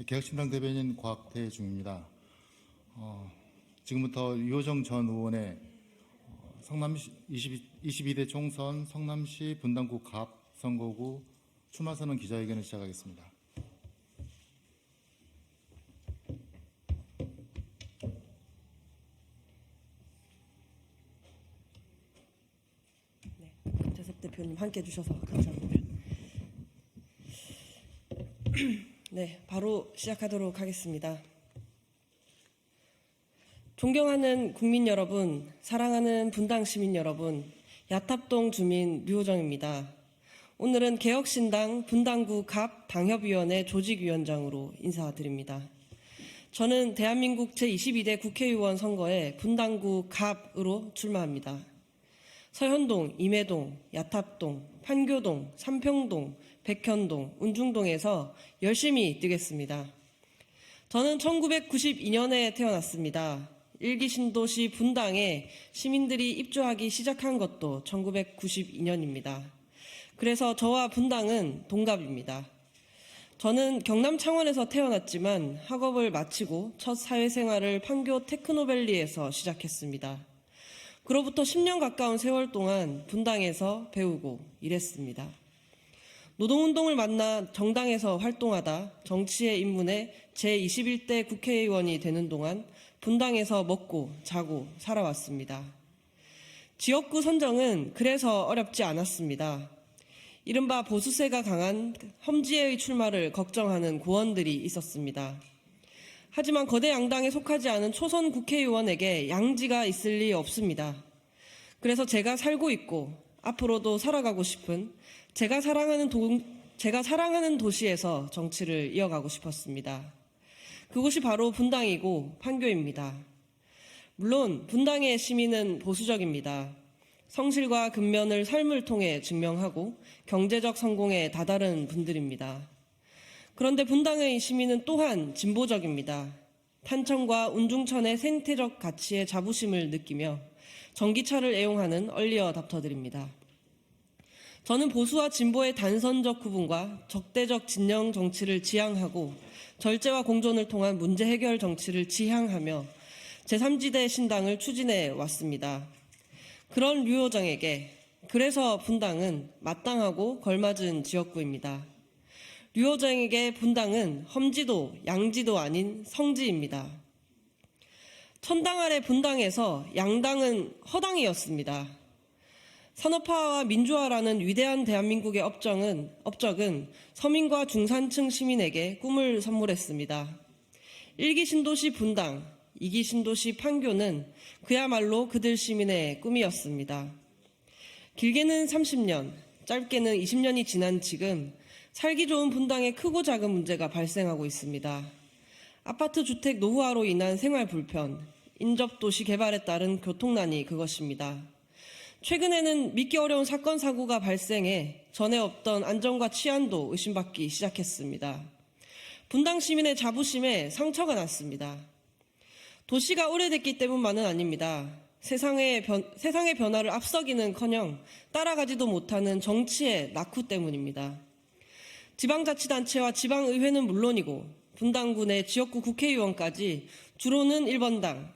개혁신당 대변인 곽태중입니다. 지금부터 유호정 전 의원의 성남시 22대 총선 성남시 분당구 갑 선거구 출마선언 기자회견을 시작하겠습니다. 네, 김재섭 대표님 함께 해주셔서 감사합니다. 네, 바로 시작하도록 하겠습니다. 존경하는 국민 여러분, 사랑하는 분당 시민 여러분, 야탑동 주민 류호정입니다. 오늘은 개혁신당 분당구 갑 당협위원회 조직위원장으로 인사드립니다. 저는 대한민국 제22대 국회의원 선거에 분당구 갑으로 출마합니다. 서현동, 임해동, 야탑동, 판교동, 삼평동, 백현동, 운중동에서 열심히 뛰겠습니다. 저는 1992년에 태어났습니다. 1기 신도시 분당에 시민들이 입주하기 시작한 것도 1992년입니다. 그래서 저와 분당은 동갑입니다. 저는 경남 창원에서 태어났지만 학업을 마치고 첫 사회생활을 판교 테크노밸리에서 시작했습니다. 그로부터 10년 가까운 세월 동안 분당에서 배우고 일했습니다. 노동운동을 만나 정당에서 활동하다 정치에 입문해 제21대 국회의원이 되는 동안 분당에서 먹고 자고 살아왔습니다. 지역구 선정은 그래서 어렵지 않았습니다. 이른바 보수세가 강한 험지에의 출마를 걱정하는 고원들이 있었습니다. 하지만 거대 양당에 속하지 않은 초선 국회의원에게 양지가 있을 리 없습니다. 그래서 제가 살고 있고 앞으로도 살아가고 싶은 제가 사랑하는 도시에서 정치를 이어가고 싶었습니다. 그곳이 바로 분당이고 판교입니다. 물론 분당의 시민은 보수적입니다. 성실과 근면을 삶을 통해 증명하고 경제적 성공에 다다른 분들입니다. 그런데 분당의 시민은 또한 진보적입니다. 탄천과 운중천의 생태적 가치에 자부심을 느끼며 전기차를 애용하는 얼리어답터들입니다. 저는 보수와 진보의 단선적 구분과 적대적 진영 정치를 지향하고 절제와 공존을 통한 문제 해결 정치를 지향하며 제3지대 신당을 추진해 왔습니다. 그런 류호정에게 그래서 분당은 마땅하고 걸맞은 지역구입니다. 류호정에게 분당은 험지도 양지도 아닌 성지입니다. 천당 아래 분당에서 양당은 허당이었습니다. 산업화와 민주화라는 위대한 대한민국의 업적은 서민과 중산층 시민에게 꿈을 선물했습니다. 1기 신도시 분당, 2기 신도시 판교는 그야말로 그들 시민의 꿈이었습니다. 길게는 30년, 짧게는 20년이 지난 지금 살기 좋은 분당에 크고 작은 문제가 발생하고 있습니다. 아파트 주택 노후화로 인한 생활 불편, 인접도시 개발에 따른 교통난이 그것입니다. 최근에는 믿기 어려운 사건 사고가 발생해 전에 없던 안전과 치안도 의심받기 시작했습니다. 분당 시민의 자부심에 상처가 났습니다. 도시가 오래됐기 때문만은 아닙니다. 세상의 변화를 앞서기는커녕 따라가지도 못하는 정치의 낙후 때문입니다. 지방자치단체와 지방의회는 물론이고 분당구 내 지역구 국회의원까지 주로는 1번당,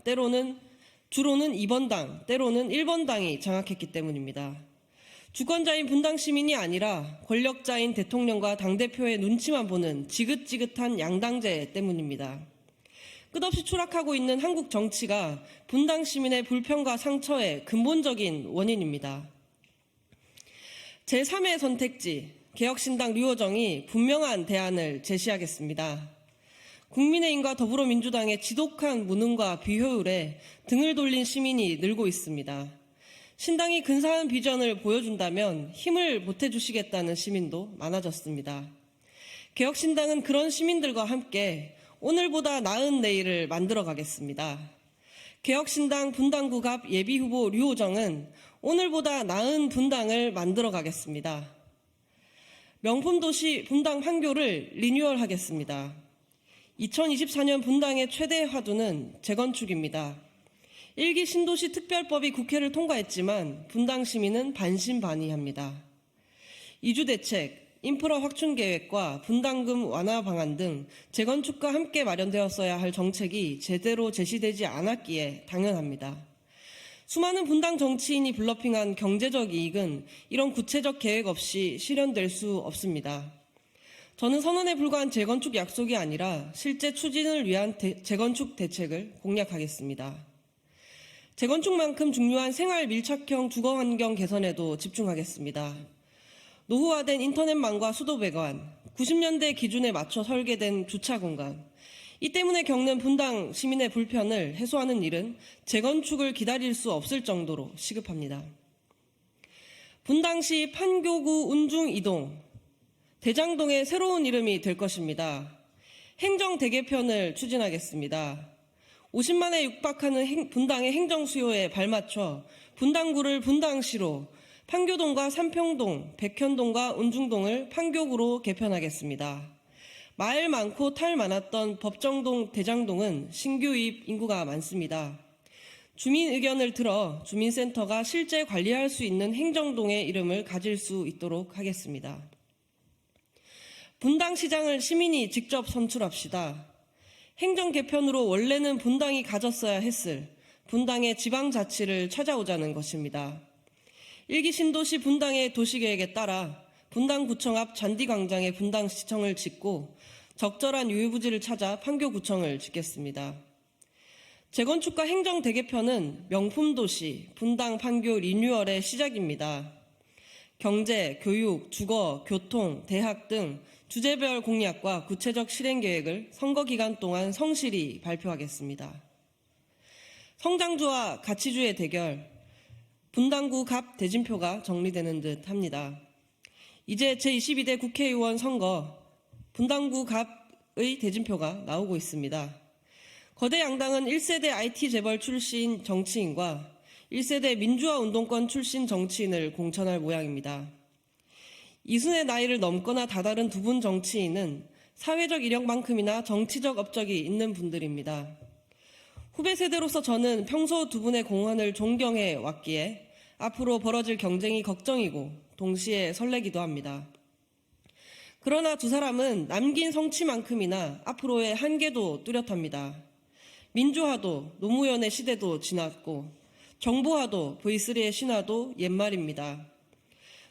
주로는 2번당, 때로는 1번당이 장악했기 때문입니다. 주권자인 분당 시민이 아니라 권력자인 대통령과 당대표의 눈치만 보는 지긋지긋한 양당제 때문입니다. 끝없이 추락하고 있는 한국 정치가 분당 시민의 불평과 상처의 근본적인 원인입니다. 제3의 선택지, 개혁신당 류호정이 분명한 대안을 제시하겠습니다. 국민의힘과 더불어민주당의 지독한 무능과 비효율에 등을 돌린 시민이 늘고 있습니다. 신당이 근사한 비전을 보여준다면 힘을 보태주시겠다는 시민도 많아졌습니다. 개혁신당은 그런 시민들과 함께 오늘보다 나은 내일을 만들어 가겠습니다. 개혁신당 분당구 갑 예비후보 류호정은 오늘보다 나은 분당을 만들어 가겠습니다. 명품도시 분당 판교를 리뉴얼하겠습니다. 2024년 분당의 최대 화두는 재건축입니다. 1기 신도시 특별법이 국회를 통과했지만 분당 시민은 반신반의합니다. 이주대책, 인프라 확충 계획과 분담금 완화 방안 등 재건축과 함께 마련되었어야 할 정책이 제대로 제시되지 않았기에 당연합니다. 수많은 분당 정치인이 블러핑한 경제적 이익은 이런 구체적 계획 없이 실현될 수 없습니다. 저는 선언에 불과한 재건축 약속이 아니라 실제 추진을 위한 재건축 대책을 공략하겠습니다. 재건축만큼 중요한 생활 밀착형 주거 환경 개선에도 집중하겠습니다. 노후화된 인터넷망과 수도배관, 90년대 기준에 맞춰 설계된 주차 공간, 이 때문에 겪는 분당 시민의 불편을 해소하는 일은 재건축을 기다릴 수 없을 정도로 시급합니다. 분당시 판교구 운중 2동, 대장동의 새로운 이름이 될 것입니다. 행정대개편을 추진하겠습니다. 50만에 육박하는 분당의 행정 수요에 발맞춰 분당구를 분당시로, 판교동과 삼평동, 백현동과 운중동을 판교구로 개편하겠습니다. 말 많고 탈 많았던 법정동, 대장동은 신규 유입 인구가 많습니다. 주민 의견을 들어 주민센터가 실제 관리할 수 있는 행정동의 이름을 가질 수 있도록 하겠습니다. 분당시장을 시민이 직접 선출합시다. 행정 개편으로 원래는 분당이 가졌어야 했을 분당의 지방자치를 찾아오자는 것입니다. 1기 신도시 분당의 도시계획에 따라 분당구청 앞 잔디광장에 분당시청을 짓고 적절한 유휴부지를 찾아 판교구청을 짓겠습니다. 재건축과 행정 대개편은 명품도시 분당 판교 리뉴얼의 시작입니다. 경제, 교육, 주거, 교통, 대학 등 주제별 공약과 구체적 실행 계획을 선거 기간 동안 성실히 발표하겠습니다. 성장주와 가치주의 대결, 분당구 갑 대진표가 정리되는 듯 합니다. 이제 제22대 국회의원 선거, 분당구 갑의 대진표가 나오고 있습니다. 거대 양당은 1세대 IT 재벌 출신 정치인과 1세대 민주화 운동권 출신 정치인을 공천할 모양입니다. 이순의 나이를 넘거나 다다른 두 분 정치인은 사회적 이력만큼이나 정치적 업적이 있는 분들입니다. 후배 세대로서 저는 평소 두 분의 공헌을 존경해 왔기에 앞으로 벌어질 경쟁이 걱정이고 동시에 설레기도 합니다. 그러나 두 사람은 남긴 성취만큼이나 앞으로의 한계도 뚜렷합니다. 민주화도 노무현의 시대도 지났고 정보화도 V3의 신화도 옛말입니다.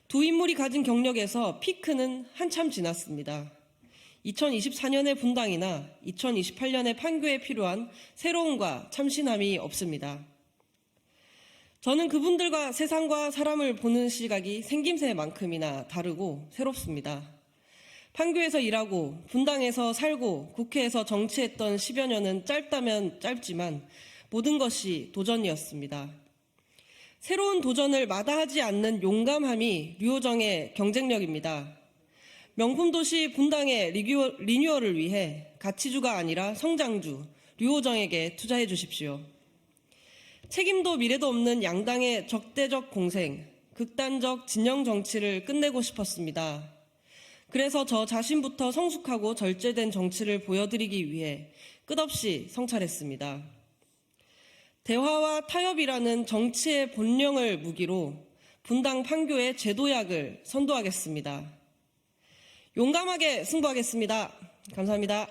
두 인물이 가진 경력에서 피크는 한참 지났습니다. 2024년의 분당이나 2028년의 판교에 필요한 새로움과 참신함이 없습니다. 저는 그분들과 세상과 사람을 보는 시각이 생김새만큼이나 다르고 새롭습니다. 판교에서 일하고 분당에서 살고 국회에서 정치했던 10여 년은 짧다면 짧지만 모든 것이 도전이었습니다. 새로운 도전을 마다하지 않는 용감함이 류호정의 경쟁력입니다. 명품도시 분당의 리뉴얼을 위해 가치주가 아니라 성장주 류호정에게 투자해 주십시오. 책임도 미래도 없는 양당의 적대적 공생, 극단적 진영 정치를 끝내고 싶었습니다. 그래서 저 자신부터 성숙하고 절제된 정치를 보여드리기 위해 끝없이 성찰했습니다. 대화와 타협이라는 정치의 본령을 무기로 분당 판교의 제도약을 선도하겠습니다. 용감하게 승부하겠습니다. 감사합니다.